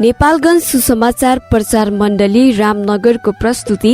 नेपालगञ्ज सुसमाचार प्रचार मण्डली रामनगरको प्रस्तुति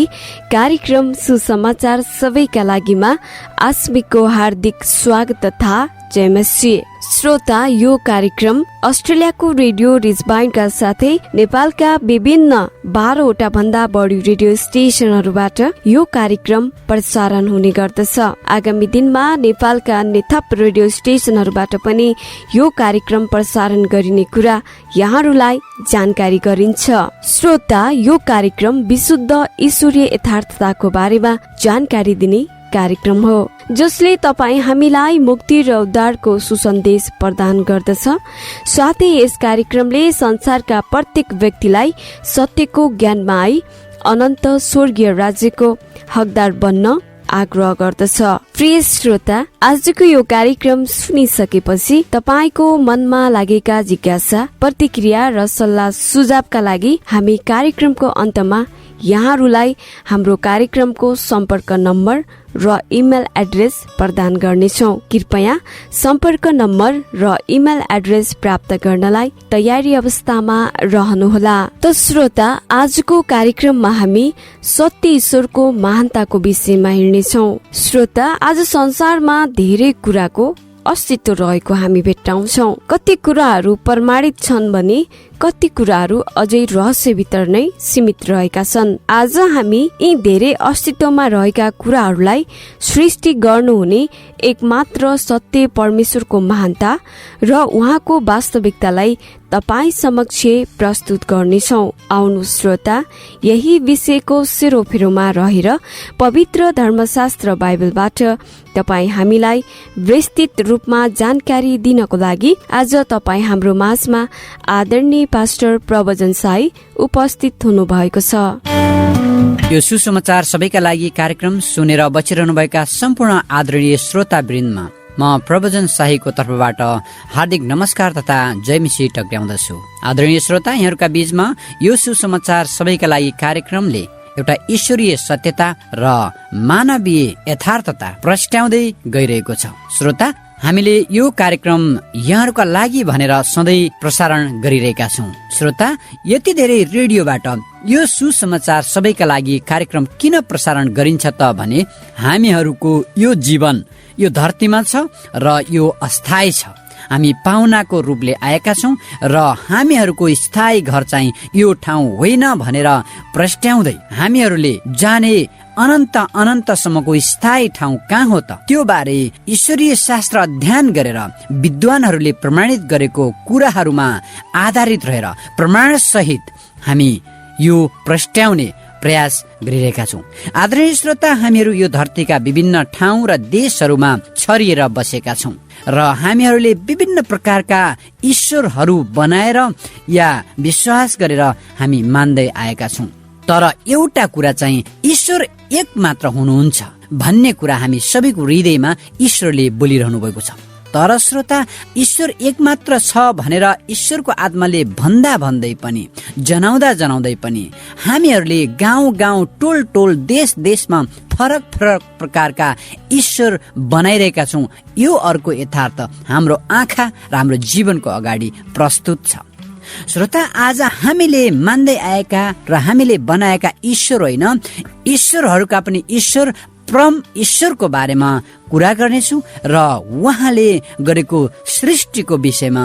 कार्यक्रम सुसमाचार सबैका लागिमा आस्मिकको हार्दिक स्वागत तथा जयमसी। श्रोता, यो कार्यक्रम अस्ट्रेलियाको रेडियो रिजबाइन्डका साथै नेपालका विभिन्न 12वटा भन्दा बढी रेडियो स्टेशनहरूबाट यो कार्यक्रम प्रसारण हुने गर्दछ। आगामी दिनमा नेपालका अन्य थप रेडियो स्टेशनहरूबाट पनि यो कार्यक्रम प्रसारण गरिने कुरा यहाँहरूलाई जानकारी गरिन्छ। श्रोता, यो कार्यक्रम विशुद्ध ईश्वरीय यथार्थताको बारेमा जानकारी दिने कार्यक्रम हो, जसले तपाईँ हामीलाई मुक्ति र उद्धारको सुसन्देश प्रदान गर्दछ। साथै यस कार्यक्रमले संसारका प्रत्येक व्यक्तिलाई सत्यको ज्ञानमा आई अनन्त स्वर्गीय राज्यको हकदार बन्न आग्रह गर्दछ। प्रिय श्रोता, आजको यो कार्यक्रम सुनिसकेपछि तपाईको मनमा लागेका जिज्ञासा, प्रतिक्रिया र सल्लाह सुझावका लागि हामी कार्यक्रमको अन्तमा यहाँहरूलाई हाम्रो कार्यक्रमको सम्पर्क नम्बर र इमेल एड्रेस प्रदान गर्नेछौँ। कृपया सम्पर्क नम्बर र इमेल एड्रेस प्राप्त गर्नलाई तयारी अवस्थामा रहनुहोला। त श्रोता, आजको कार्यक्रममा हामी सत्य ईश्वरको महानताको विषयमा हेर्नेछौँ। श्रोता, आज संसारमा धेरै कुराको अस्तित्व रहेको हामी भेट्टाउँछौँ। कति कुराहरू प्रमाणित छन् भने कति कुराहरू अझै रहस्यभित्र नै सीमित रहेका छन्। आज हामी यी धेरै अस्तित्वमा रहेका कुराहरूलाई सृष्टि गर्नुहुने एकमात्र सत्य परमेश्वरको महानता र उहाँको वास्तविकतालाई तपाईँ समक्ष प्रस्तुत गर्नेछौँ। आउनु श्रोता, यही विषयको सेरोफेरोमा रहेर पवित्र धर्मशास्त्र बाइबलबाट तपाईँ हामीलाई विस्तृत रूपमा जानकारी दिनको लागि आज तपाईँ हाम्रो माझमा आदरणीय पास्टर प्रवचन साई उपस्थित हुनु भएको छ। यो सुसमाचार सबैका लागि कार्यक्रम सुनेर बचिरहनुभएका सम्पूर्ण आदरणीय श्रोता वृन्दमा म प्रवचन शाहीको तर्फबाट हार्दिक नमस्कार तथा जयमसी टक्राउँदछु। आदरणीय श्रोता, यहाँहरूका बीचमा यो सुसमाचार सबैका लागि कार्यक्रमले एउटा ईश्वरीय सत्यता र मानवीय यथार्थता प्रस्ट्याउँदै गइरहेको छ। श्रोता, हामीले यो कार्यक्रम यहाँहरूका लागि भनेर सधैँ प्रसारण गरिरहेका छौँ। श्रोता, यति धेरै रेडियोबाट यो सुसमाचार सबैका लागि कार्यक्रम किन प्रसारण गरिन्छ त भने हामीहरूको यो जीवन यो धरतीमा छ र यो अस्थायी छ। हामी पाहुनाको रूपले आएका छौँ र हामीहरूको स्थायी घर चाहिँ यो ठाउँ होइन भनेर प्रस्ट्याउँदै हामीहरूले जाने अनन्तसम्मको स्थायी ठाउँ कहाँ हो त, त्यो बारे ईश्वरीय शास्त्र अध्ययन गरेर विद्वानहरूले प्रमाणित गरेको कुराहरूमा आधारित रहेर प्रमाण सहित हामी यो प्रस्ट्याउने प्रयास गरिरहेका छौँ। आदरणीय श्रोता, हामीहरू यो धरतीका विभिन्न ठाउँ र देशहरूमा छरिएर बसेका छौँ र हामीहरूले विभिन्न प्रकारका ईश्वरहरू बनाएर या विश्वास गरेर हामी मान्दै आएका छौँ। तर एउटा कुरा चाहिँ ईश्वर एक मात्र हुनुहुन्छ भन्ने कुरा हामी सबैको हृदयमा ईश्वरले बोलिरहनु भएको छ। तर श्रोता, ईश्वर एक मात्र छ भनेर ईश्वरको आत्माले भन्दै पनि जनाउँदै पनि हामीहरूले गाउँ टोल देशमा फरक प्रकारका ईश्वर बनाइरहेका छौँ। यो अर्को यथार्थ हाम्रो आँखा र हाम्रो जीवनको अगाडि प्रस्तुत छ। श्रोता, आज हामीले मान्दै आएका र हामीले बनाएका ईश्वर होइन, ईश्वरहरूका पनि ईश्वर परम ईश्वरको बारेमा कुरा गर्नेछु र उहाँले गरेको सृष्टिको विषयमा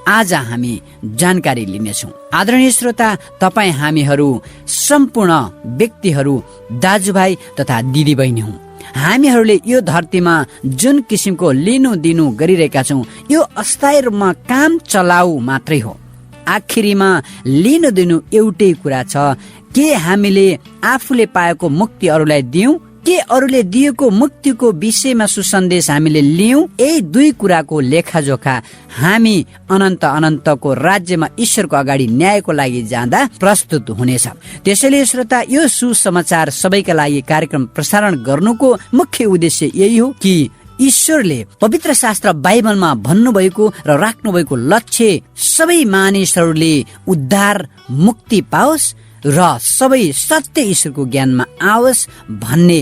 आज हामी जानकारी लिनेछौँ। आदरणीय श्रोता, तपाईँ हामीहरू सम्पूर्ण व्यक्तिहरू दाजुभाइ तथा दिदीबहिनी हौँ। हामीहरूले यो धरतीमा जुन किसिमको लिनु दिनु गरिरहेका छौँ यो अस्थायी रूपमा काम चलाऊ मात्रै हो। आखिरीमा लिनु दिनु एउटै कुरा छ, के हामीले आफूले पाएको मुक्ति अरूलाई दियौँ, के अरूले दिएको मुक्तिको विषयमा सुसन्देश हामीले लियौँ। यही दुई कुराको लेखाजोखा हामी अनन्तको राज्यमा ईश्वरको अगाडि न्यायको लागि जाँदा प्रस्तुत हुनेछ। त्यसैले श्रोता, यो सुसमाचार सबैका लागि कार्यक्रम प्रसारण गर्नुको मुख्य उद्देश्य यही हो कि ईश्वरले पवित्र शास्त्र बाइबलमा भन्नुभएको र राख्नुभएको लक्ष्य सबै मानिसहरूले उद्धार मुक्ति पाओस् र सबै सत्य ईश्वरको ज्ञानमा आओस् भन्ने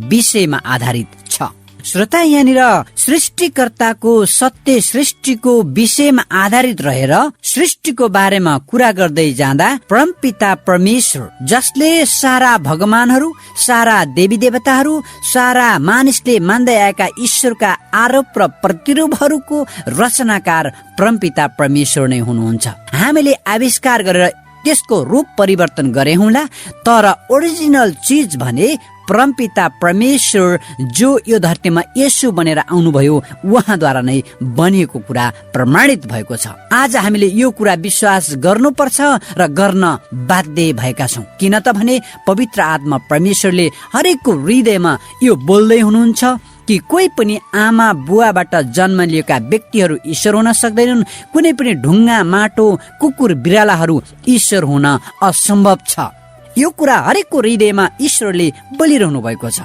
विषयमा आधारित छ। श्रोता, यहाँनिर सृष्टिकर्ताको सत्य सृष्टिको विषयमा आधारित रहेर सृष्टिको बारेमा कुरा गर्दै जाँदा परमपिता परमेश्वर, जसले सारा भगवानहरू, सारा देवी देवताहरू, सारा मानिसले मान्दै आएका ईश्वरका आरोप र प्रतिरूपहरूको रचनाकार परमपिता परमेश्वर नै हुनुहुन्छ। हामीले आविष्कार गरेर त्यसको रूप परिवर्तन गरे हुँला, तर ओरिजिनल चीज भने परमपिता परमेश्वर जो यो धरतीमा येशू बनेर आउनुभयो उहाँद्वारा नै बनिएको कुरा प्रमाणित भएको छ। आज हामीले यो कुरा विश्वास गर्नुपर्छ र गर्न बाध्य भएका छौँ। किन त भने पवित्र आत्मा परमेश्वरले हरेकको हृदयमा यो बोल्दै हुनुहुन्छ कि कोही पनि आमा बुवाबाट जन्म लिएका व्यक्तिहरू ईश्वर हुन सक्दैनन्। कुनै पनि ढुङ्गा, माटो, कुकुर, बिरालाहरू ईश्वर हुन असम्भव छ। यो कुरा हरेकको हृदयमा ईश्वरले बोलिरहनु भएको छ।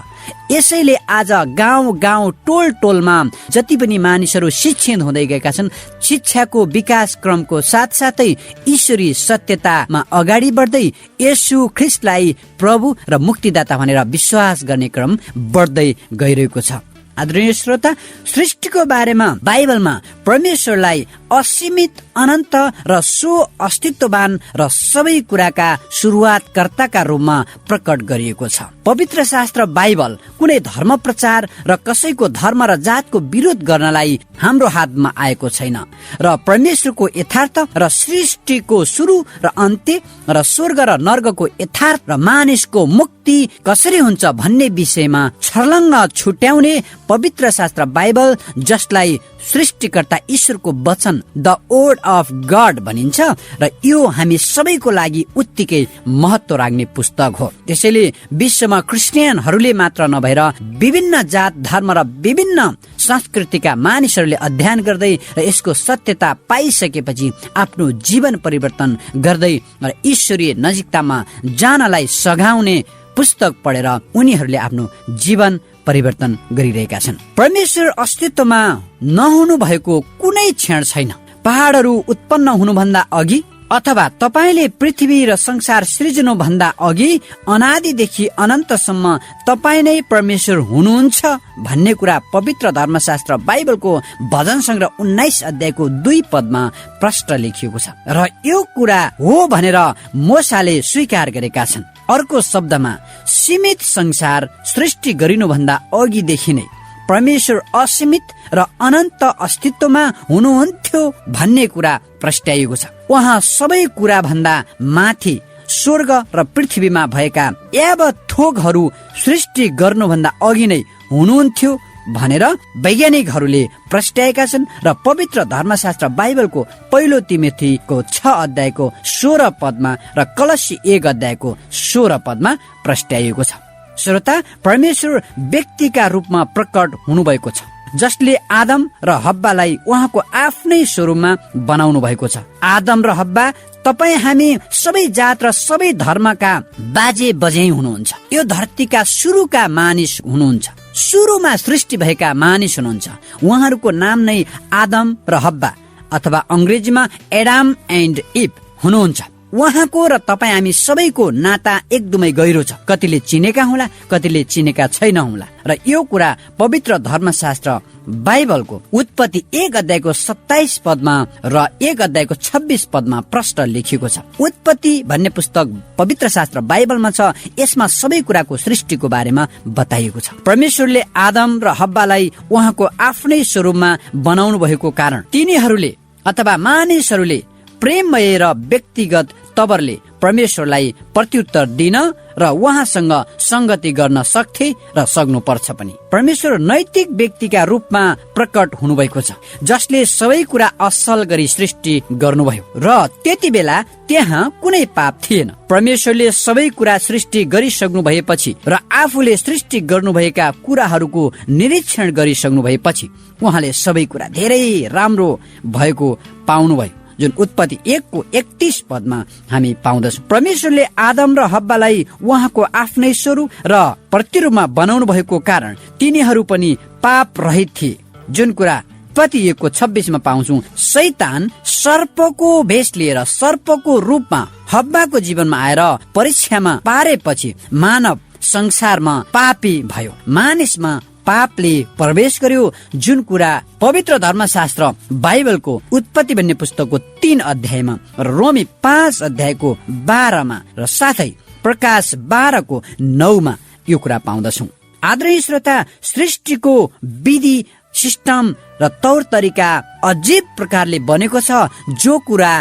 यसैले आज गाउँ गाउँ, टोल टोलमा जति पनि मानिसहरू शिक्षित हुँदै गएका छन्, शिक्षाको विकास क्रमको साथसाथै ईश्वरी सत्यतामा अगाडि बढ्दै येशू ख्रिस्टलाई प्रभु र मुक्तिदाता भनेर विश्वास गर्ने क्रम बढ्दै गइरहेको छ। आदरणीय श्रोता, सृष्टिको बारेमा बाइबलमा परमेश्वरलाई असीमित, अनन्त र सो अस्तित्ववान र सबै कुराका सुरुवातकर्ताका रूपमा प्रकट गरिएको छ। पवित्र शास्त्र बाइबल कुनै धर्म प्रचार र कसैको धर्म र जातको विरोध गर्नलाई हाम्रो हातमा आएको छैन र परमेश्वरको यथार्थ र सृष्टिको सुरु र अन्त्य र स्वर्ग र नर्गको यथार्थ र मानिसको मुक्ति कसरी हुन्छ भन्ने विषयमा छर्लङ्ग छुट्याउने पवित्र शास्त्र बाइबल, जसलाई सृष्टिकर्ता ईश्वरको वचन द वर्ड अफ गड भनिन्छ र यो हामी सबैको लागि उत्तिकै महत्व राख्ने पुस्तक हो। त्यसैले विश्वमा क्रिस्चियनहरूले मात्र नभएर विभिन्न जात, धर्म र विभिन्न संस्कृतिका मानिसहरूले अध्ययन गर्दै र यसको सत्यता पाइसकेपछि आफ्नो जीवन परिवर्तन गर्दै र ईश्वरीय नजिकतामा जानलाई सघाउने पुस्तक पढेर उनीहरूले आफ्नो जीवन परिवर्तन गरिरहेका छन्। परमेश्वर अस्तित्वमा नहुनु भएको कुनै क्षण छैन। पहाडहरू उत्पन्न हुनुभन्दा अघि अथवा तपाईले पृथ्वी र संसार सृजनु भन्दा अघि अनादिदेखि अनन्तसम्म तपाई नै परमेश्वर हुनुहुन्छ भन्ने कुरा पवित्र धर्मशास्त्र बाइबलको भजन संग्रह 19 अध्यायको 2 पदमा प्रष्ट लेखिएको छ र यो कुरा हो भनेर मोसाले स्वीकार गरेका छन्। अर्को शब्दमा सीमित संसार सृष्टि गरिनुभन्दा अघिदेखि नै परमेश्वर असीमित र अनन्त अस्तित्वमा हुनुहुन्थ्यो भन्ने कुरा प्रस्ट्याइएको छ। उहाँ सबै कुरा भन्दा माथि स्वर्ग र पृथ्वीमा भएका यावत थोकहरू सृष्टि गर्नुभन्दा अघि नै हुनुहुन्थ्यो भनेर वैज्ञानिकहरूले प्रस्ट्याएका छन् र पवित्र धर्मशास्त्र बाइबलको पहिलो तिमोथीको 6 अध्यायको 16 पदमा र कलसी 1 अध्यायको 16 पदमा प्रस्ट्याइएको छ। श्रोता, परमेश्वर व्यक्तिका रूपमा प्रकट हुनुभएको छ, जसले आदम र हब्बालाई उहाँको आफ्नै स्वरूपमा बनाउनु भएको छ। आदम र हब्बा तपाई हामी सबै जात र सबै धर्मका बाजे बझै हुनुहुन्छ। यो धरतीका सुरुका मानिस हुनुहुन्छ। सुरुमा सृष्टि भएका मानिस हुनुहुन्छ। उहाँहरूको नाम नै आदम र हब्बा अथवा अंग्रेजीमा एडाम एन्ड इभ हुनुहुन्छ। उहाँको र तपाई हामी सबैको नाता एकदमै गहिरो छ। कतिले चिनेका होला, कतिले चिनेका छैन होला र यो कुरा पवित्र धर्मशास्त्र बाइबलको उत्पत्ति 1 अध्यायको 27 पदमा र 1 अध्यायको 26 पदमा प्रष्ट लेखिएको छ। उत्पत्ति भन्ने पुस्तक पवित्र शास्त्र बाइबलमा छ। यसमा सबै कुराको सृष्टिको बारेमा बताइएको छ। परमेश्वरले आदम र हब्बालाई उहाँको आफ्नै स्वरूपमा बनाउनु भएको कारण तिनीहरूले अथवा मानिसहरूले प्रेममय र व्यक्तिगत तवरले परमेश्वरलाई प्रत्युत्तर दिन र उहाँसँग संगति गर्न सक्थे र सक्नु पर्छ पनि। परमेश्वर नैतिक व्यक्तिका रूपमा प्रकट हुनुभएको छ, जसले सबै कुरा असल गरी सृष्टि गर्नुभयो र त्यति बेला त्यहाँ कुनै पाप थिएन। परमेश्वरले सबै कुरा सृष्टि गरिसक्नु भएपछि र आफूले सृष्टि गर्नुभएका कुराहरूको निरीक्षण गरिसक्नु भएपछि उहाँले सबै कुरा धेरै राम्रो भएको पाउनुभयो, जुन उत्पत्ति 1 को 31 पदमा हामी पाउँदछौँ। परमेश्वरले आदम र हब्बालाई उहाँको आफ्नै स्वरूप र प्रतिरूपमा बनाउनु भएको कारण तिनीहरू पनि पाप रहित थिए, जुन कुरा उत्पत्ति 1 को 26 मा पाउँछौँ। शैतान सर्पको भेष लिएर सर्पको रूपमा हब्बाको जीवनमा आएर परीक्षामा पारेपछि मानव संसारमा पापी भयो, मानिसमा पापले प्रवेश गर्यो, जुन कुरा पवित्र धर्मशास्त्र बाइबलको उत्पत्ति भन्ने पुस्तकको 3 अध्यायमा र रोमी 5 अध्यायको 12मा र साथै प्रकाश 12को 9मा यो कुरा पाउँदछौँ। आदरणीय श्रोता, सृष्टिको विधि, सिस्टम र तौर तरिका अजीब प्रकारले बनेको छ, जो कुरा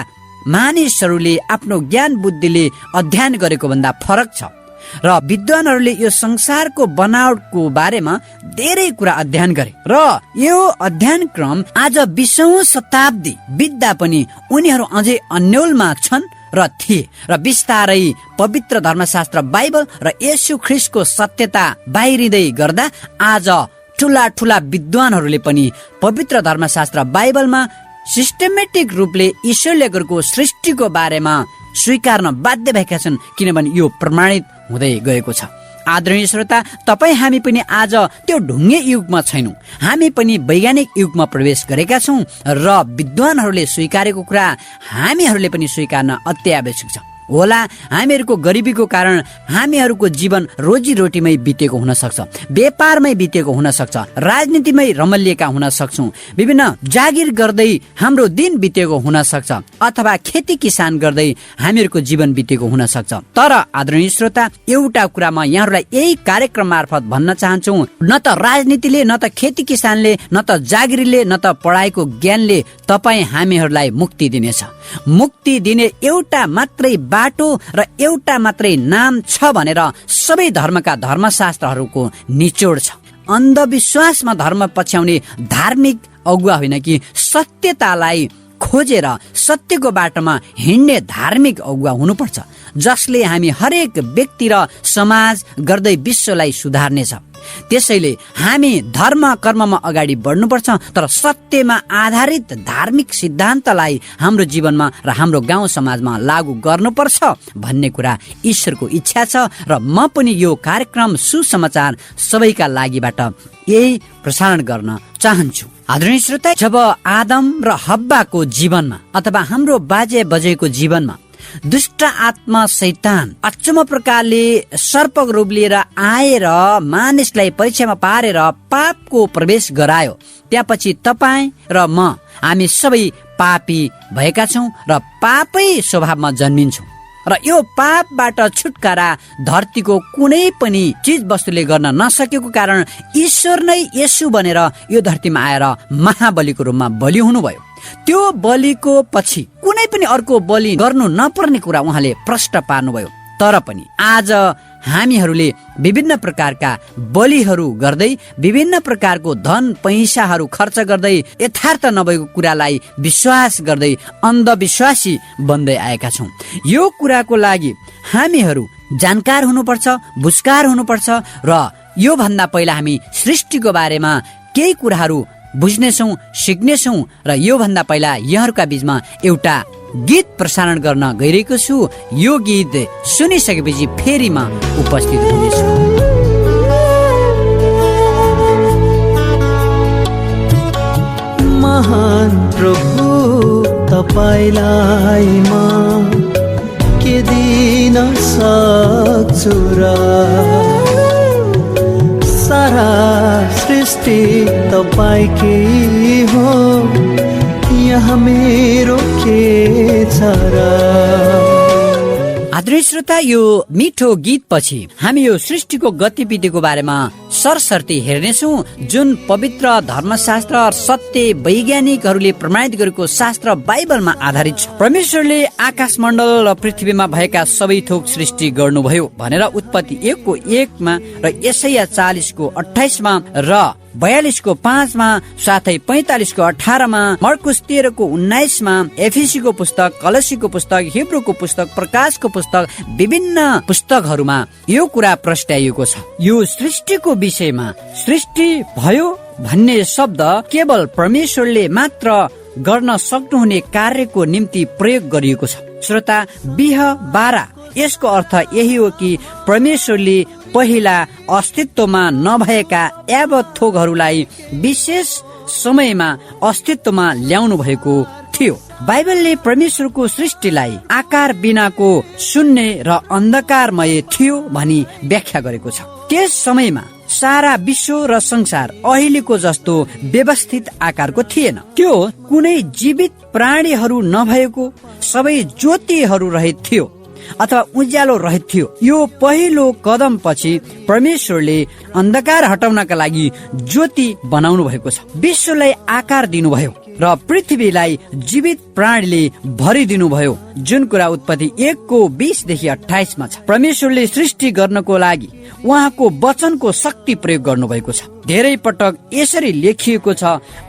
मानिसहरूले आफ्नो ज्ञान बुद्धिले अध्ययन गरेको भन्दा फरक छ र विद्वानहरूले यो संसारको बनावटको बारेमा धेरै कुरा अध्ययन गरे र यो अध्ययन क्रम आज 20औं शताब्दी बित्दा पनि उनीहरू अझै अन्योलमा छन् र थिए र बिस्तारै पवित्र धर्मशास्त्र बाइबल र येशू ख्रीष्टको सत्यता बाहिरिँदै गर्दा आज ठुला ठुला विद्वानहरूले पनि पवित्र धर्मशास्त्र बाइबलमा सिस्टमेटिक रूपले ईश्वरले गरेको सृष्टिको बारेमा स्वीकार्न बाध्य भएका छन्, किनभने यो प्रमाणित हुँदै गएको छ। आदरणीय श्रोता, तपाईँ हामी पनि आज त्यो ढुङ्गे युगमा छैनौं, हामी पनि वैज्ञानिक युगमा प्रवेश गरेका छौं र विद्वानहरूले स्वीकारेको कुरा हामीहरूले पनि स्वीकार्न अति आवश्यक छ। होला हामीहरूको गरिबीको कारण हामीहरूको जीवन रोजीरोटीमै बितेको हुन सक्छ, व्यापारमै बितेको हुन सक्छ, राजनीतिमै रमलिएका हुन सक्छौं, विभिन्न जागिर गर्दै हाम्रो दिन बितेको हुन सक्छ, अथवा खेती किसान गर्दै हामीहरूको जीवन बितेको हुन सक्छ। तर आदरणीय श्रोता, एउटा कुरा म यहाँहरूलाई यही कार्यक्रम मार्फत भन्न चाहन्छु, न त राजनीतिले, न त खेती किसानले, न त जागिरीले, न त पढाइको ज्ञानले तपाईँ हामीहरूलाई मुक्ति दिनेछ। मुक्ति दिने एउटा मात्रै बाटो र एउटा मात्रै नाम छ भनेर सबै धर्मका धर्मशास्त्रहरूको निचोड छ। अन्धविश्वासमा धर्म पछ्याउने धार्मिक अगुवा होइन कि सत्यतालाई खोजेर सत्यको बाटोमा हिँड्ने धार्मिक अगुवा हुनुपर्छ, जसले हामी हरेक व्यक्ति र समाज गर्दै विश्वलाई सुधार्नेछ। त्यसैले हामी धर्म कर्ममा अगाडि बढ्नुपर्छ, तर सत्यमा आधारित धार्मिक सिद्धान्तलाई हाम्रो जीवनमा र हाम्रो गाउँ समाजमा लागू गर्नुपर्छ भन्ने कुरा ईश्वरको इच्छा छ र म पनि यो कार्यक्रम सुसमाचार सबैका लागिबाट यही प्रसारण गर्न चाहन्छु। आदरणीय श्रोता, जब आदम र हब्बाको जीवनमा अथवा हाम्रो बाजे बजेको जीवनमा दुष्ट आत्मा शैतान अचम्म प्रकारले सर्पको रूप लिएर आएर मानिसलाई परीक्षामा पारेर पापको प्रवेश गरायो, त्यसपछि तपाईँ र म हामी सबै पापी भएका छौं र पापै स्वभावमा जन्मिन्छौं र यो पापबाट छुटकारा धरतीको कुनै पनि चीज वस्तुले गर्न नसकेको कारण ईश्वर नै येशू बनेर यो धरतीमा आएर महाबलीको रूपमा बलि हुनुभयो। त्यो बलिको पछि कुनै पनि अर्को बलि गर्नु नपर्ने कुरा उहाँले प्रष्ट पार्नुभयो। तर पनि आज हामीहरूले विभिन्न प्रकारका बलिहरू गर्दै, विभिन्न प्रकारको धन पैसाहरू खर्च गर्दै, यथार्थ नभएको कुरालाई विश्वास गर्दै अन्धविश्वासी बन्दै आएका छौं। यो कुराको लागि हामीहरू जानकार हुनुपर्छ, बुझकार हुनुपर्छ र यो भन्दा पहिला हामी सृष्टिको बारेमा केही कुराहरू बुझ्नेछौं, सिक्नेछौं र यो भन्दा पहिला यहाँहरूका बीचमा एउटा गीत प्रसारण गर्न गइरहेको छु। यो गीत सुनिसकेपछि फेरि म उपस्थित हुनेछु। महान प्रभु तपाईलाई म के दिन सक्छु र सारा सृष्टि तपाईकै हो, यहाँ मेरो के छ र। आदरणीय श्रोता, यो मिठो गीत पछि हामी यो सृष्टिको गतिविधिको बारेमा सरसर्ती हेर्नेछौँ, जुन पवित्र धर्मशास्त्र सत्य वैज्ञानिकहरूले प्रमाणित गरेको शास्त्र बाइबलमा आधारित छ। परमेश्वरले आकाश मण्डल र पृथ्वीमा भएका सबै थोक सृष्टि गर्नुभयो भनेर उत्पत्ति 1को 1मा र यशाया 40को 28मा र 42को 5मा, साथै 45को 18मा, मर्कुस 13को 19मा, एफिसीको पुस्तक, कलसीको पुस्तक, हिब्रूको पुस्तक, प्रकाशको पुस्तक, विभिन्न पुस्तकहरूमा यो कुरा प्रस्ट्याइएको छ। यो सृष्टिको विषयमा सृष्टि भयो भन्ने शब्द केवल परमेश्वरले मात्र गर्न सक्नुहुने कार्यको निम्ति प्रयोग गरिएको छ। श्रोता, बिह बारा यसको अर्थ यही हो कि परमेश्वरले पहिला अस्तित्वमा नभएका यावत थोकहरूलाई विशेष समयमा अस्तित्वमा ल्याउनु भएको थियो। बाइबलले परमेश्वरको सृष्टिलाई आकार बिनाको शून्य र अन्धकारमय थियो भनी व्याख्या गरेको छ। त्यस समयमा सारा विश्व र संसार अहिलेको जस्तो व्यवस्थित आकारको थिएन। त्यो कुनै जीवित प्राणीहरू नभएको सबै ज्योतिहरू रहित थियो अथवा उज्यालो रहित थियो। यो पहिलो कदम पछि परमेश्वरले अन्धकार हटाउनका लागि ज्योति बनाउनु भएको छ, विश्वलाई आकार दिनुभयो र पृथ्वीलाई जीवित प्राणीले भरिदिनु भयो, जुन कुरा उत्पत्ति 1:20-28 छ। परमेश्वरले सृष्टि गर्नको लागि उहाँको वचनको शक्ति प्रयोग गर्नुभएको छ। धेरै पटक यसरी लेखिएको छ,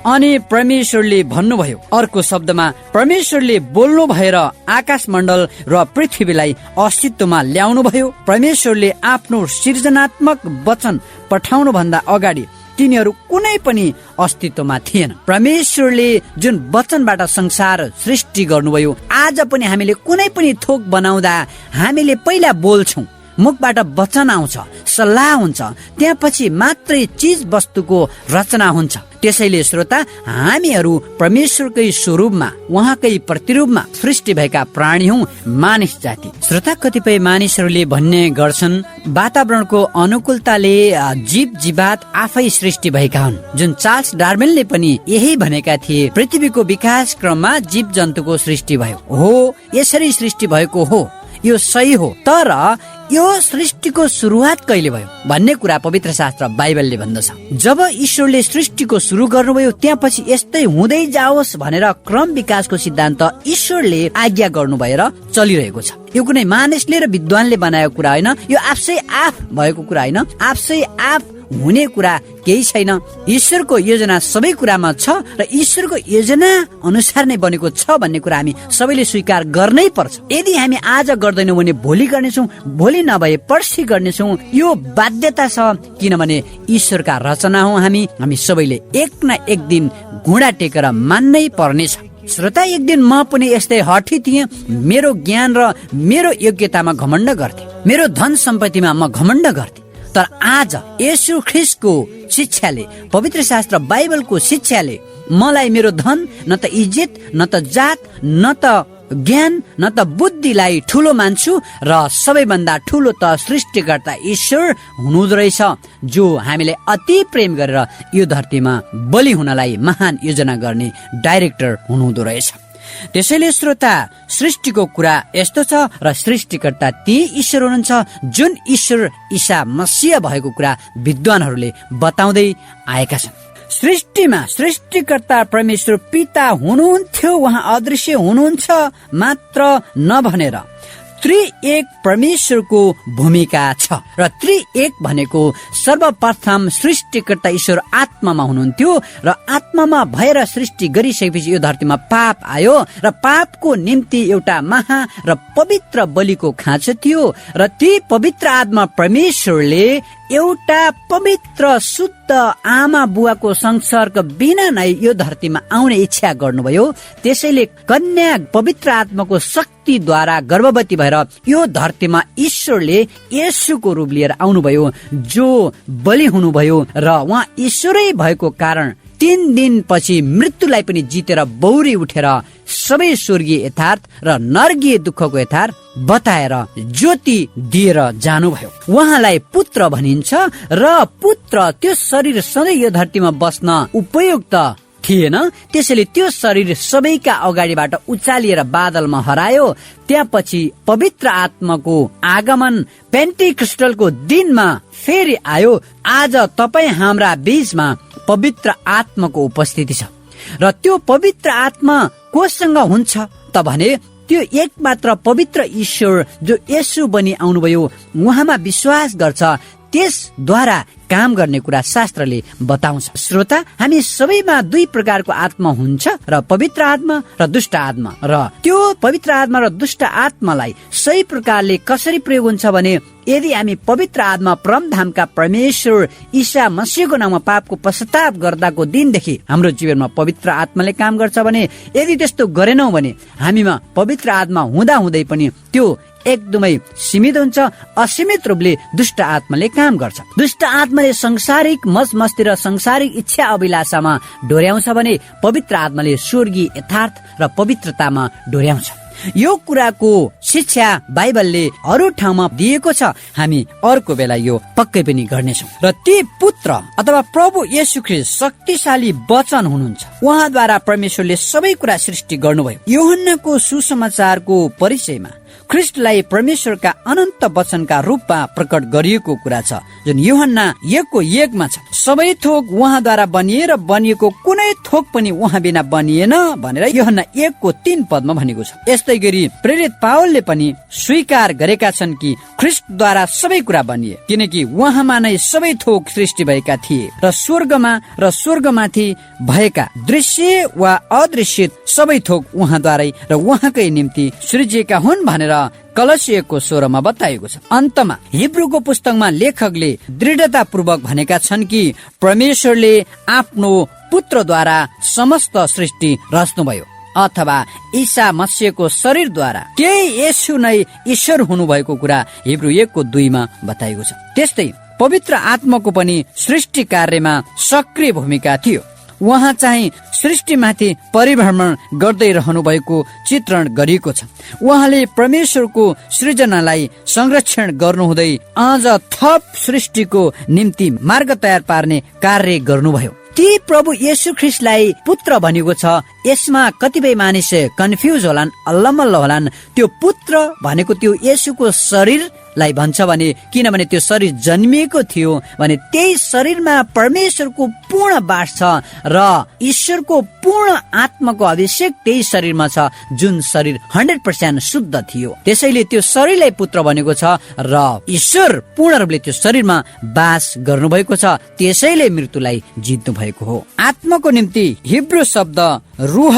अनि परमेश्वरले भन्नुभयो। अर्को शब्दमा परमेश्वरले बोल्नु भएर आकाशमण्डल र पृथ्वीलाई अस्तित्वमा ल्याउनु भयो। परमेश्वरले आफ्नो सृजनात्मक वचन पठाउनु भन्दा अगाडि तिनीहरू कुनै पनि अस्तित्वमा थिएन। परमेश्वरले जुन वचनबाट संसार सृष्टि गर्नुभयो, आज पनि हामीले कुनै पनि थोक बनाउँदा हामीले पहिला बोल्छौं, मुखबाट वचन आउँछ, सल्लाह हुन्छ, त्यसपछि मात्रै चीज वस्तुको रचना हुन्छ। त्यसैले श्रोता, हामीहरू परमेश्वरकै स्वरूपमा, उहाँकै प्रतिरूपमा सृष्टि भएका प्राणी हौं, मानिस जाति। श्रोता, कतिपय मानिसहरूले भन्ने गर्छन् वातावरणको अनुकूलताले जीव जीवात आफै सृष्टि भएका हुन्, जुन चार्ल्स डार्विनले पनि यही भनेका थिए। पृथ्वीको विकास क्रममा जीव जन्तुको सृष्टि भयो। हो, यसरी सृष्टि भएको हो, यो सही हो, तर यो सृष्टिको सुरुवात कहिले भयो भन्ने कुरा पवित्र शास्त्र बाइबलले भन्दछ। जब ईश्वरले सृष्टिको सुरु गर्नुभयो, त्यसपछि यस्तै हुँदै जाओस् भनेर क्रम विकासको सिद्धान्त ईश्वरले आज्ञा गर्नु भएर चलिरहेको छ। यो कुनै मानिसले र विद्वानले बनाएको कुरा होइन, यो आफै आफ भएको कुरा होइन, आफै आफ हुने कुरा केही छैन। ईश्वरको योजना सबै कुरामा छ र ईश्वरको योजना अनुसार नै बनेको छ भन्ने कुरा हामी सबैले स्वीकार गर्नै पर्छ। यदि हामी आज गर्दैनौँ भने भोलि गर्नेछौँ, भोलि नभए पर्सि गर्नेछौँ। यो बाध्यता छ, किनभने ईश्वरका रचना हौ हामी सबैले एक न एक दिन घुँडा टेकेर मान्नै पर्नेछ। श्रोता, एक दिन म पनि यस्तै हठी थिएँ। मेरो ज्ञान र मेरो योग्यतामा घमण्ड गर्थे, मेरो धन सम्पत्तिमा म घमण्ड गर्थे। तर आज येशू ख्रीष्टको शिक्षाले, पवित्र शास्त्र बाइबलको शिक्षाले मलाई मेरो धन, न त इज्जत, न त जात, न त ज्ञान, न त बुद्धिलाई ठुलो मान्छु र सबैभन्दा ठुलो त सृष्टिकर्ता ईश्वर हुनुहुँदो रहेछ, जो हामीले अति प्रेम गरेर यो धरतीमा बलि हुनलाई महान योजना गर्ने डाइरेक्टर हुनुहुँदो रहेछ। त्यसैले श्रोता, सृष्टिको कुरा यस्तो छ र सृष्टिकर्ता ती ईश्वर हुनुहुन्छ जुन ईश्वर ईसा मसीह भएको कुरा विद्वानहरूले बताउँदै आएका छन्। सृष्टिमा सृष्टिकर्ता परमेश्वर पिता हुनुहुन्थ्यो, उहाँ अदृश्य हुनुहुन्छ मात्र नभनेर त्रिएक परमेश्वरको भूमिका छ र त्रिएक भनेको सर्वप्रथम सृष्टिकर्ता ईश्वर आत्मामा हुनुहुन्थ्यो र आत्मामा भएर सृष्टि गरिसकेपछि यो धरतीमा पाप आयो र पापको निम्ति एउटा महा र पवित्र बलिको खाँचो थियो र ती पवित्र आत्मा परमेश्वरले एउटा पवित्र शुद्ध आमा बुवाको संसर्ग बिना नै यो धरतीमा आउने इच्छा गर्नुभयो। त्यसैले कन्या पवित्र आत्माको शक्तिद्वारा गर्भवती भएर यो धरतीमा ईश्वरले येशूको रूप लिएर आउनुभयो, जो बलि हुनुभयो र उहाँ ईश्वरै भएको कारण 3 दिनपछि मृत्युलाई पनि जितेर बौरी उठेर सबै स्वर्गीय यथार्थ र नर्गीय दुःखको यथार्थ बताएर ज्योति दिएर जानुभयो। उहाँलाई पुत्र भनिन्छ र पुत्र त्यो शरीर सधैँ यो धरतीमा बस्न उपयुक्त थिएन, त्यसैले त्यो शरीर सबैका अगाडिबाट उचालिएर बादलमा हरायो। त्यसपछि पवित्र आत्माको आगमन पेन्टिकस्टलको दिनमा फेरि आयो। आज तपाईँ हाम्रा बीचमा पवित्र आत्माको उपस्थिति छ र त्यो पवित्र आत्मा कोसँग हुन्छ त भने त्यो एकमात्र पवित्र ईश्वर जो येशू बनी आउनुभयो, उहाँमा विश्वास गर्छ, त्यसद्वारा काम गर्ने कुरा शास्त्रले बताउँछ। श्रोता, हामी सबैमा 2 प्रकारको आत्मा हुन्छ र पवित्र आत्मा र दुष्ट आत्मा, र त्यो पवित्र आत्मा र दुष्ट आत्मालाई सही प्रकारले कसरी प्रयोग हुन्छ भने यदि हामी पवित्र आत्मा परमधामका परमेश्वर ईसा मसीहको नाममा पापको पश्चाताप गर्दाको दिनदेखि हाम्रो जीवनमा पवित्र आत्माले काम गर्छ भने, यदि त्यस्तो गरेनौं भने हामीमा पवित्र आत्मा हुँदा हुँदै पनि त्यो एकदमै सीमित हुन्छ। असीमित रूपले दुष्ट आत्माले काम गर्छ। दुष्ट आत्माले संसारिक मजमस्ती र संसारिक इच्छा अभिलाषामा डोर्याउँछ भने पवित्र आत्माले स्वर्गीय यथार्थ र पवित्रतामा डोर्याउँछ। यो कुराको शिक्षा बाइबलले अरू ठाउँमा दिएको छ। हामी अर्को बेला यो पक्कै पनि गर्नेछौँ। र ती पुत्र अथवा प्रभु येशू ख्रीष्ट शक्तिशाली वचन हुनुहुन्छ। उहाँद्वारा परमेश्वरले सबै कुरा सृष्टि गर्नुभयो। यूहन्नाको सुसमाचारको परिचयमा ख्रीष्टलाई परमेश्वरका अनन्त वचनका रूपमा प्रकट गरिएको कुरा छ, जुन यूहन्ना 1:1 छ। सबै थोक उहाँद्वारा बनिएर बनिएको, कुनै थोक पनि उहाँ बिना बनिएन भनेर यूहन्ना 1:3 भनेको छ। यस्तै गरी प्रेरित पावलले पनि स्वीकार गरेका छन् कि ख्रीष्टद्वारा सबै कुरा बनिए, किनकि उहाँमा नै सबै थोक सृष्टि भएका थिए र स्वर्गमा र स्वर्गमाथि भएका दृश्य वा अदृश्य सबै थोक उहाँद्वारै र उहाँकै निम्ति सृजिएका हुन् भनेर कलसिएको 16 बताइएको छ। अन्तमा हिब्रूको पुस्तकमा लेखकले दृढतापूर्वक भनेका छन् कि परमेश्वरले आफ्नो पुत्रद्वारा समस्त सृष्टि रच्नुभयो, अथवा ईसा मसीहको शरीरद्वारा केही येशू नै ईश्वर हुनुभएको कुरा हिब्रू 1:2 बताइएको छ। त्यस्तै पवित्र आत्माको पनि सृष्टि कार्यमा सक्रिय भूमिका थियो। उहाँ चाहिँ सृष्टिमाथि परिभ्रमण गर्दै रहनु भएको चित्रण गरिएको छ। उहाँले परमेश्वरको सृजनालाई संरक्षण गर्नुहुँदै अझ थप सृष्टिको निम्ति मार्ग तयार पार्ने कार्य गर्नुभयो। ती प्रभु येशू ख्रीष्टलाई पुत्र भनेको छ। यसमा कतिपय मानिस कन्फ्युज होलान्, अल्लमल्ल होलान्। त्यो पुत्र भनेको त्यो येशूको शरीरलाई भन्छ भने, किनभने त्यो शरीर जन्मिएको थियो भने त्यही शरीरमा परमेश्वरको पूर्ण वास छ र ईश्वरको पूर्ण आत्माको अभिषेक त्यही शरीरमा छ, जुन शरीर 100% शुद्ध थियो। त्यसैले त्यो शरीरलाई पुत्र भनेको छ र ईश्वर पूर्ण रूपले त्यो शरीरमा वास गर्नुभएको छ। त्यसैले मृत्युलाई जित्नु भएको हो। आत्माको निम्ति हिब्रू शब्द रूह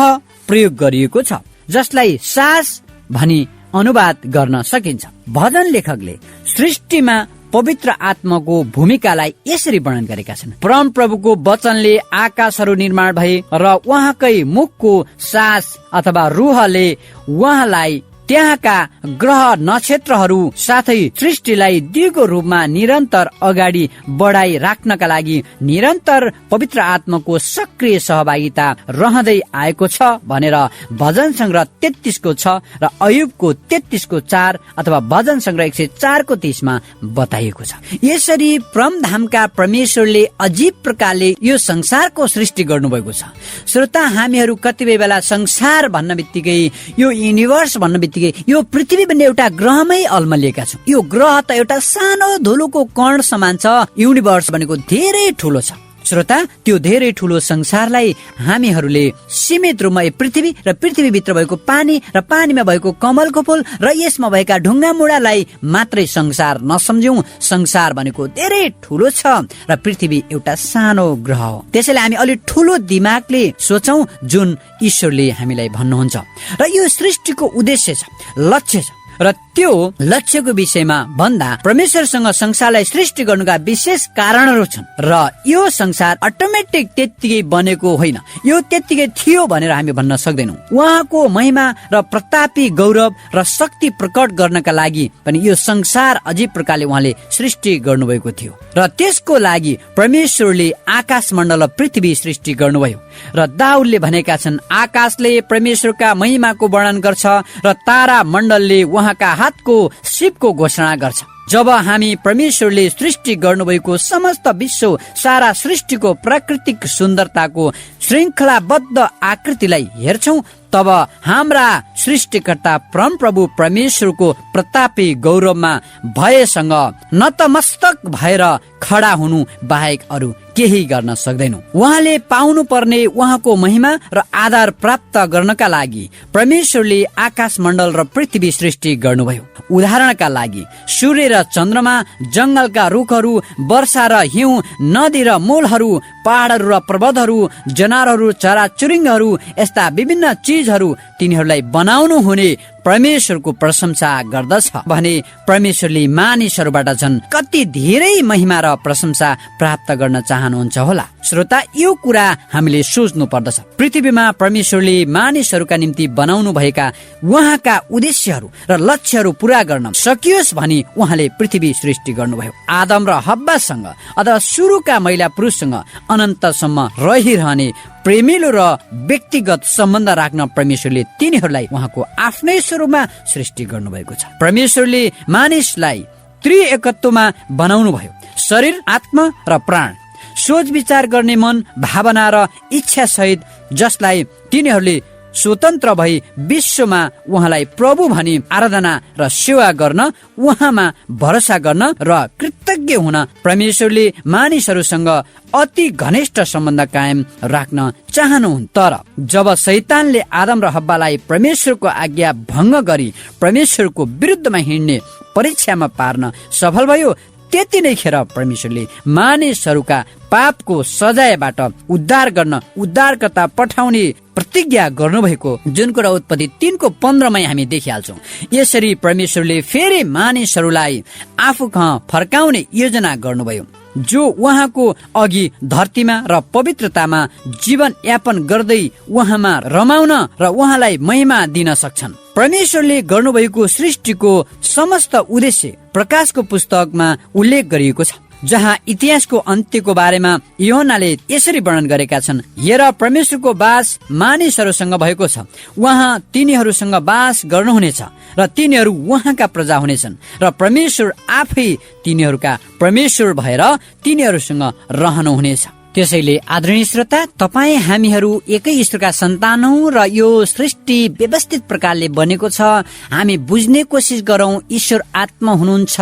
प्रयोग गरिएको छ, जसलाई सास भनी अनुवाद गर्न सकिन्छ। भजन लेखकले सृष्टिमा पवित्र आत्माको भूमिकालाई यसरी वर्णन गरेका छन्। परम प्रभुको वचनले आकाशहरू निर्माण भए र उहाँकै मुखको सास अथवा रूहले उहाँलाई त्यहाँका ग्रह नक्षत्रहरू साथै सृष्टिलाई दिगो रूपमा निरन्तर अगाडि बढाइ राख्नका लागि निरन्तर पवित्र आत्माको सक्रिय सहभागिता रहँदै आएको छ भनेर भजन संग्रह 33 6 र अयुबको 33 4 अथवा भजन संग्रह 104 30 बताइएको छ। यसरी परमधामका परमेश्वरले अजीब प्रकारले यो संसारको सृष्टि गर्नुभएको छ। श्रोता, हामीहरू कतिपय बेला संसार भन्न बित्तिकै, यो युनिभर्स भन्न बित्तिकै यो पृथ्वी भन्ने एउटा ग्रहमै अल्मलिएका छौँ। यो ग्रह त एउटा सानो धुलोको कण समान छ। युनिभर्स भनेको धेरै ठुलो छ। श्रोता, त्यो धेरै ठुलो संसारलाई हामीहरूले सीमित रूपमा पृथ्वी र पृथ्वीभित्र भएको पानी र पानीमा भएको कमलको फूल र यसमा भएका ढुङ्गा मुढालाई मात्रै संसार नसम्झौं। संसार भनेको धेरै ठुलो छ र पृथ्वी एउटा सानो ग्रह हो। त्यसैले हामी अलि ठुलो दिमागले सोचौं, जुन ईश्वरले हामीलाई भन्नुहुन्छ। र यो सृष्टिको उद्देश्य छ, लक्ष्य छ। र त्यो लक्ष्यको विषयमा भन्दा परमेश्वरसँग संसारलाई सृष्टि गर्नुका विशेष कारणहरू छन् र यो संसार अटोमेटिक त्यत्तिकै बनेको होइन, यो त्यत्तिकै थियो भनेर हामी भन्न सक्दैनौँ। उहाँको महिमा र प्रतापी गौरव र शक्ति प्रकट गर्नका लागि पनि यो संसार अजीब प्रकारले उहाँले सृष्टि गर्नुभएको थियो र त्यसको लागि परमेश्वरले आकाश मण्डल र पृथ्वी सृष्टि गर्नुभयो। र दाउदले भनेका छन्, आकाशले परमेश्वरका महिमाको वर्णन गर्छ र तारा मण्डलले उहाँका हातको सिपको घोषणा गर्छ। जब हामी परमेश्वरले सृष्टि गर्नुभएको समस्त विश्व, सारा सृष्टिको प्राकृतिक सुन्दरताको श्रृङ्खलाबद्ध आकृतिलाई हेर्छौं, तब हाम्रा सृष्टिकर्ता परमप्रभु परमेश्वरको प्रतापी गौरवमा भयसँग नतमस्तक भएर खडा हुनु बाहेक अरू केही गर्न सक्दैनौं। उहाँले पाउनु पर्ने उहाँको महिमा र आधार प्राप्त गर्नका लागि परमेश्वरले आकाश मण्डल र पृथ्वी सृष्टि गर्नुभयो। उदाहरणका लागि सूर्य र चन्द्रमा, जंगलका रुखहरू, वर्षा र हिउँ, नदी र मूलहरू, पहाडहरू र पर्वतहरू, जनावरहरू, चराचुरुङ्गहरू, यस्ता विभिन्न चीजहरू तिनीहरूलाई बनाउनु हुने परमेश्वरको प्रशंसा गर्दछ भने परमेश्वरले मानिसहरूबाट झन् कति धेरै महिमा र प्रशंसा प्राप्त गर्न चाहनुहुन्छ होला। श्रोता, यो कुरा हामीले सोच्नु पर्दछ। पृथ्वीमा परमेश्वरले मानिसहरूका निम्ति बनाउनु भएका उहाँका उद्देश्यहरू र लक्ष्यहरू पूरा गर्न सकियोस् भनी उहाँले पृथ्वी सृष्टि गर्नुभयो। आदम र हव्वासँग अथवा सुरुका महिला पुरुषसँग अनन्तसम्म रहिरहने प्रेमिलो र व्यक्तिगत सम्बन्ध राख्न परमेश्वरले तिनीहरूलाई उहाँको आफ्नै स्वरूपमा सृष्टि गर्नुभएको छ। परमेश्वरले मानिसलाई त्रिएकत्वमा बनाउनु भयो, शरीर, आत्मा र प्राण, सोच विचार गर्ने मन, भावना र इच्छा सहित, जसलाई तिनीहरूले स्वतन्त्र भई विश्वमा उहाँलाई प्रभु भनी आराधना र सेवा गर्न, उहाँमा भरोसा गर्न र कृतज्ञ हुन परमेश्वरले मानिसहरूसँग अति घनिष्ठ सम्बन्ध कायम राख्न चाहनुहुन्। तर जब शैतानले आदम र हव्वालाई परमेश्वरको आज्ञा भङ्ग गरी परमेश्वरको विरुद्धमा हिँड्ने परीक्षामा पार्न सफल भयो, त्यति नै खेर परमेश्वरले मानिसहरूका पापको सजायबाट उद्धार गर्न उद्धारकर्ता पठाउने प्रतिज्ञा गर्नुभएको, जुन कुरा उत्पत्ति 3:15 हामी देखिहाल्छौँ। यसरी परमेश्वरले फेरि मानिसहरूलाई आफू कहाँ फर्काउने योजना गर्नुभयो, जो उहाँको अघि धरतीमा र पवित्रतामा जीवन यापन गर्दै उहाँमा रमाउन र उहाँलाई महिमा दिन सक्छन्। परमेश्वरले गर्नुभएको सृष्टिको समस्त उद्देश्य प्रकाशको पुस्तकमा उल्लेख गरिएको छ, जहाँ इतिहासको अन्त्यको बारेमा योहन्नाले यसरी वर्णन गरेका छन्। हेर, परमेश्वरको बास मानिसहरूसँग भएको छ, उहाँ तिनीहरूसँग बास गर्नुहुनेछ र तिनीहरू उहाँका प्रजा हुनेछन् र परमेश्वर आफै तिनीहरूका परमेश्वर भएर तिनीहरूसँग रहनुहुनेछ। त्यसैले आदरणीय श्रोता, तपाईँ हामीहरू एकै ईश्वरका सन्तान हौ र यो सृष्टि व्यवस्थित प्रकारले बनेको छ। हामी बुझ्ने कोसिस गरौँ, ईश्वर आत्मा हुनुहुन्छ,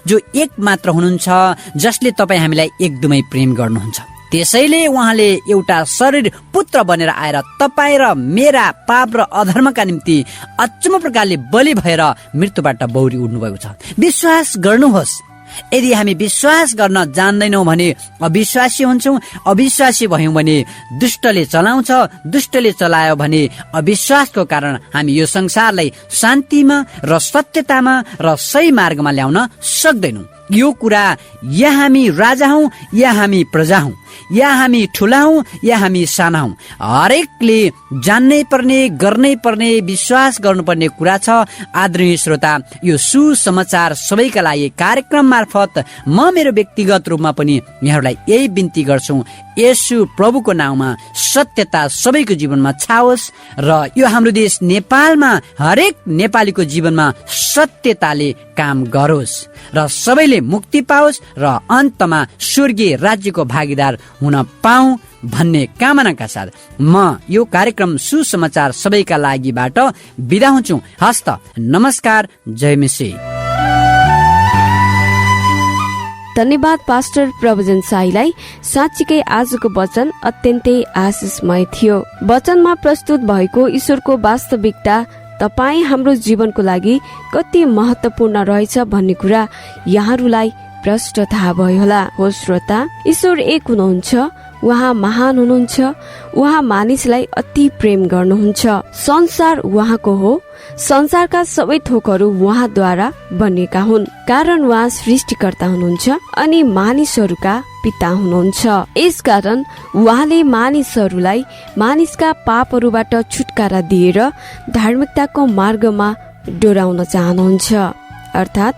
जो एक मात्र हुनुहुन्छ, जसले तपाईँ हामीलाई एकदमै प्रेम गर्नुहुन्छ। त्यसैले उहाँले एउटा शरीर पुत्र बनेर आएर तपाईँ र मेरा पाप र अधर्मका निम्ति अचम्म प्रकारले बलि भएर मृत्युबाट बौरी उठ्नुभएको छ। विश्वास गर्नुहोस्। यदि हामी विश्वास गर्न जान्दैनौँ भने अविश्वासी हुन्छौँ, अविश्वासी भयौँ भने दुष्टले चलाउँछ, दुष्टले चलायो भने अविश्वासको कारण हामी यो संसारलाई शान्तिमा र सत्यतामा र सही मार्गमा ल्याउन सक्दैनौँ। यो कुरा या हामी राजा हौँ या हामी प्रजा हौँ, या हामी ठुला हौँ या हामी साना हौँ, हरेकले जान्नै पर्ने, गर्नै पर्ने, विश्वास गर्नुपर्ने कुरा छ। आदरणीय श्रोता, यो सुसमाचार सबैका लागि कार्यक्रम मार्फत म मेरो व्यक्तिगत रूपमा पनि यहाँहरूलाई यही बिन्ती गर्छु, येशू प्रभुको नाउँमा सत्यता सबैको जीवनमा छाओस् र यो हाम्रो देश नेपालमा हरेक नेपालीको जीवनमा सत्यताले काम गरोस् र सबैले मुक्ति पाओस् र अन्तमा स्वर्गीय राज्यको भागीदार हुन पाऊँ भन्ने कामनाका साथ म यो कार्यक्रम सुसमाचार सबैका लागिबाट बिदा हुन्छु। हस्त, नमस्कार, जय मसीह। धन्यवाद पास्टर प्रभुजन साईलाई। साँच्चीकै आजको वचन अत्यन्तै आशिषमय थियो। वचनमा प्रस्तुत भएको ईश्वरको वास्तविकता तपाईँ हाम्रो जीवनको लागि कति महत्वपूर्ण रहेछ भन्ने कुरा यहाँहरूलाई प्रष्ट थाहा भयो होला। हो श्रोता, ईश्वर एक हुनुहुन्छ, उहाँ महान हुनुहुन्छ, उहाँ मानिसलाई अति प्रेम गर्नुहुन्छ। संसार उहाँको हो, संसारका सबै थोकहरू उहाँद्वारा बनेका हुन्, कारण उहाँ सृष्टिकर्ता हुनुहुन्छ अनि मानिसहरूका पिता हुनुहुन्छ। यसकारण उहाँले मानिसहरूलाई मानिसका पापहरूबाट छुटकारा दिएर धार्मिकताको मार्गमा डोराउन चाहनुहुन्छ। अर्थात्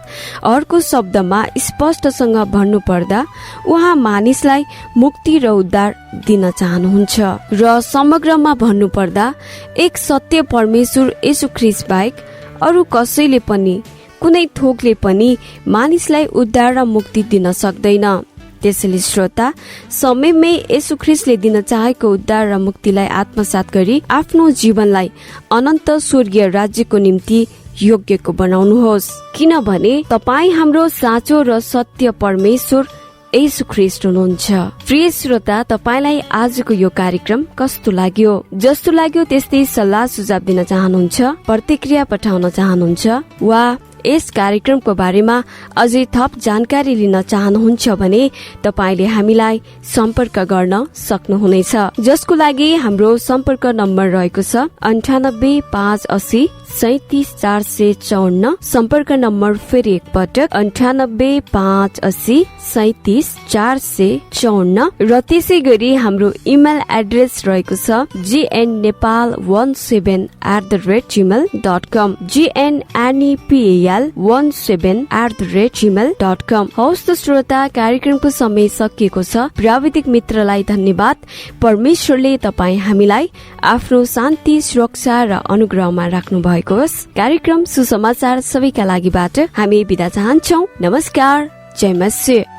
अर्को शब्दमा स्पष्टसँग भन्नुपर्दा उहाँ मानिसलाई मुक्ति र उद्धार दिन चाहनुहुन्छ र समग्रमा भन्नुपर्दा एक सत्य परमेश्वर येशू ख्रीष्ट बाहेक अरू कसैले पनि, कुनै थोकले पनि मानिसलाई उद्धार र मुक्ति दिन सक्दैन। त्यसैले श्रोता, समयमै येशू ख्रीष्टले दिन चाहेको उद्धार र मुक्तिलाई आत्मसात गरी आफ्नो जीवनलाई अनन्त स्वर्गीय राज्यको निम्ति योग्यको बनाउनुहोस्, किनभने तपाईँ हाम्रो साँचो र सत्य परमेश्वर येशू ख्रीष्ट हुनुहुन्छ। प्रिय श्रोता, तपाईलाई आजको यो कार्यक्रम कस्तो लाग्यो? जस्तो लाग्यो त्यस्तै सल्लाह सुझाव दिन चाहनुहुन्छ, प्रतिक्रिया पठाउन चाहनुहुन्छ वा यस कार्यक्रमको बारेमा अझै थप जानकारी लिन चाहनुहुन्छ भने तपाईले हामीलाई सम्पर्क गर्न सक्नुहुनेछ, जसको लागि हाम्रो सम्पर्क नम्बर रहेको छ 98 580 37 सम्पर्क नम्बर फेरि एकपटक 98 580 37 454 र त्यसै गरी हाम्रो इमेल एड्रेस रहेको छ gnepal17@gmail.com gnanepal17@gmail.com। हवस् त श्रोता, कार्यक्रमको समय सकिएको छ। प्राविधिक मित्रलाई धन्यवाद। परमेश्वरले तपाईँ हामीलाई आफ्नो शान्ति, सुरक्षा र अनुग्रहमा राख्नु भएको होस्। कार्यक्रम सुसमाचार सबैका लागिबाट हामी बिदा चाहन्छौ। नमस्कार, जय मसिह।